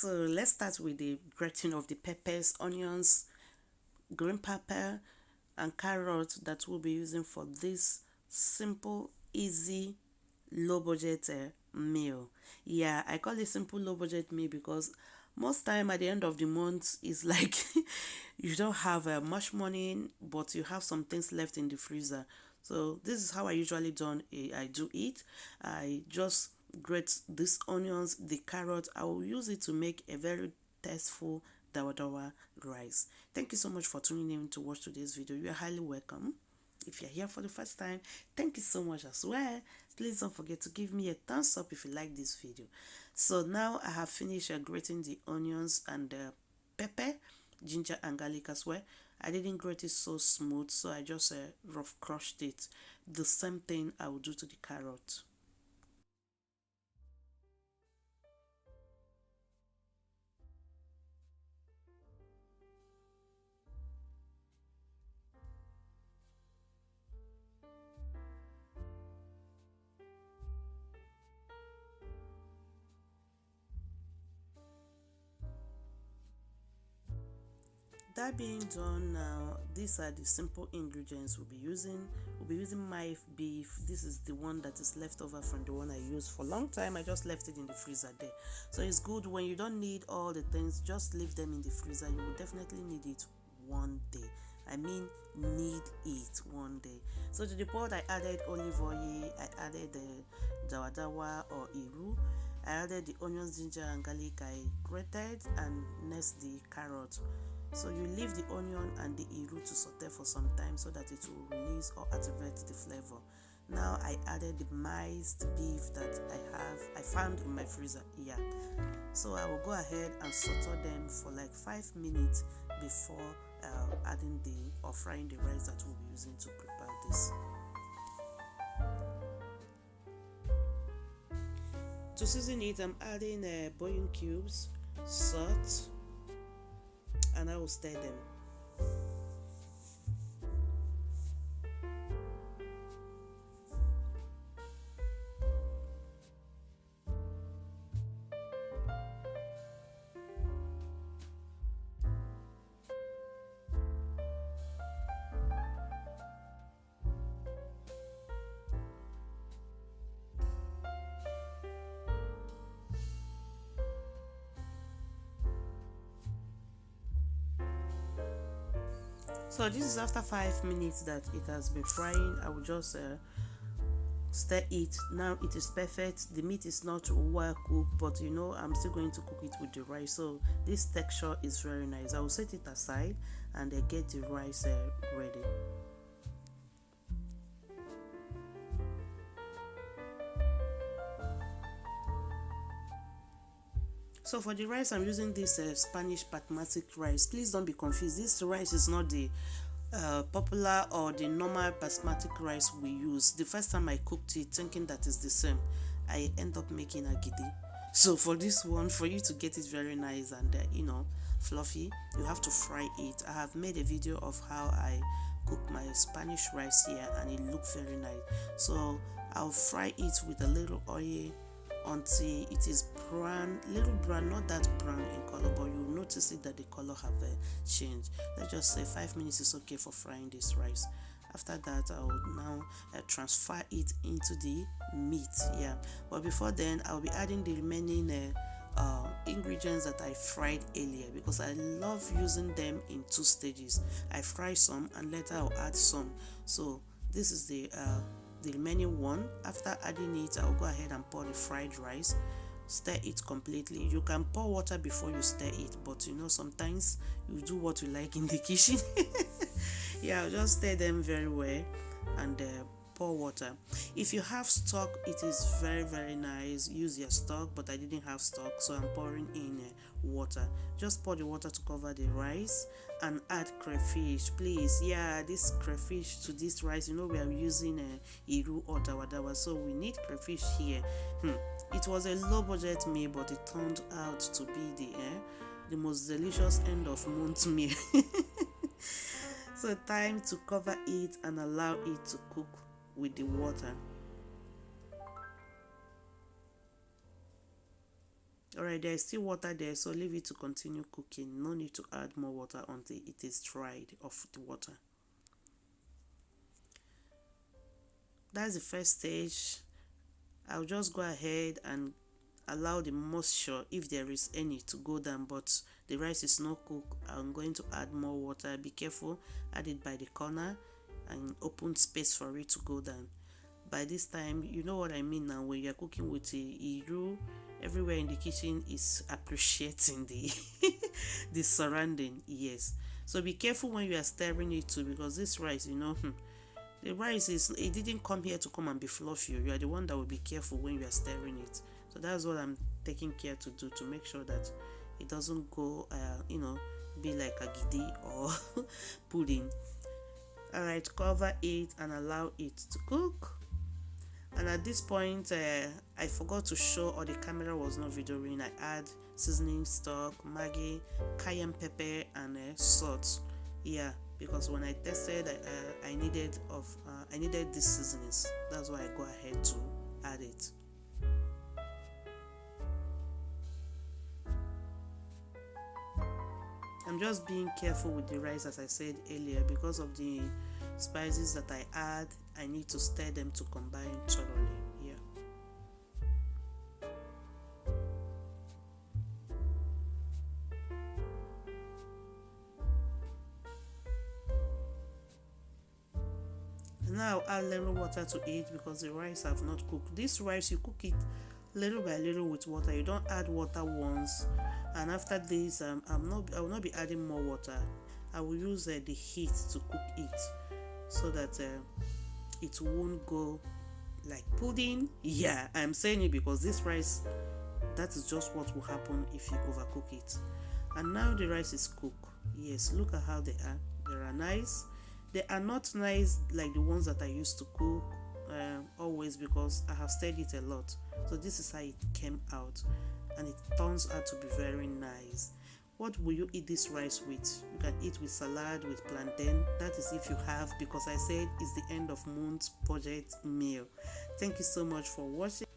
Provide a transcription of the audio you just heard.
So let's start with the grating of the peppers, onions, green pepper, and carrot that we'll be using for this simple, easy, low budget meal. Yeah, I call it simple low budget meal because most time at the end of the month is like you don't have much money, but you have some things left in the freezer. So this is how I usually I do it. I just grate these onions, the carrot. I will use it to make a very tasteful dawa dawa rice. Thank you so much for tuning in to watch today's video. You are highly welcome. If you're here for the first time, thank you so much as well. Please don't forget to give me a thumbs up if you like this video. So now I have finished grating the onions and the pepper, ginger and garlic as well. I didn't grate it so smooth, so I just rough crushed it. The same thing I will do to the carrot. That being done now, these are the simple ingredients we'll be using. We'll be using my beef. This is the one that is left over from the one I used for a long time. I just left it in the freezer there. So it's good when you don't need all the things, just leave them in the freezer. You will definitely need it one day. I mean, need it one day. So to the pot, I added olive oil, I added the dawadawa or iru, I added the onions, ginger, and garlic I grated, and next the carrot. So you leave the onion and the iru to saute for some time so that it will release or activate the flavor. Now I added the miced beef that I found in my freezer. Yeah. So I will go ahead and saute them for like 5 minutes before adding the or frying the rice that we'll be using to prepare this. To season it, I'm adding boiling cubes, salt, and I will stir them. So this is after 5 minutes that it has been frying. I will just stir it. Now it is perfect. The meat is not well cooked, but you know I'm still going to cook it with the rice. So this texture is very nice. I will set it aside and get the rice ready. So for the rice, I'm using this Spanish basmati rice. Please don't be confused. This rice is not the popular or the normal basmati rice we use. The first time I cooked it thinking that is the same, I end up making agidi. So for this one, for you to get it very nice and fluffy, you have to fry it. I have made a video of how I cook my Spanish rice here and it looked very nice. So I'll fry it with a little oil until it is brown, little brown, not that brown in color, but you'll notice it that the color have changed. Let's just say 5 minutes is okay for frying this rice. After that, I will now transfer it into the meat. Yeah, but before then, I'll be adding the remaining ingredients that I fried earlier because I love using them in two stages. I fry some and later I'll add some. So this is the remaining one. After adding it, I'll go ahead and pour the fried rice, stir it completely. You can pour water before you stir it, but sometimes you do what you like in the kitchen. Yeah, I'll just stir them very well and pour water. If you have stock, it is very very nice. Use your stock, but I didn't have stock, so I'm pouring in water. Just pour the water to cover the rice and add crayfish, please. Yeah, this crayfish to this rice, we are using iru or dawadawa, so we need crayfish here. It was a low budget meal, but it turned out to be the most delicious end of month meal. So time to cover it and allow it to cook with the water. All right, there is still water there, so leave it to continue cooking. No need to add more water until it is dried of the water. That's the first stage. I'll just go ahead and allow the moisture, if there is any, to go down, but the rice is not cooked. I'm going to add more water. Be careful, add it by the corner and open space for it to go down. By this time, you know what I mean now. When you're cooking with a iru, everywhere in the kitchen is appreciating the the surrounding. Yes, so be careful when you are stirring it too, because this rice, the rice it didn't come here to come and be fluffy. You are the one that will be careful when you are stirring it. So that's what I'm taking care to do, to make sure that it doesn't go be like a gidi or pudding. All right, cover it and allow it to cook. And at this point, I forgot to show, or the camera was not videoing. I add seasoning stock, Maggi, cayenne pepper, and salt. Yeah, because when I tested, I needed these seasonings. That's why I go ahead to add it. I'm just being careful with the rice, as I said earlier, because of the spices that I add. I need to stir them to combine thoroughly. Yeah. Now I'll add little water to it, because the rice have not cooked. This rice, you cook it little by little with water. You don't add water once, and after this I will not be adding more water. I will use the heat to cook it, so that it won't go like pudding. Yeah, I'm saying it because this rice, that is just what will happen if you overcook it. And now the rice is cooked. Yes, look at how they are. They are nice. They are not nice like the ones that I used to cook always, because I have stirred it a lot. So this is how it came out, and it turns out to be very nice. What will you eat this rice with? You can eat with salad, with plantain. That is if you have, because I said it's the end of month budget meal. Thank you so much for watching.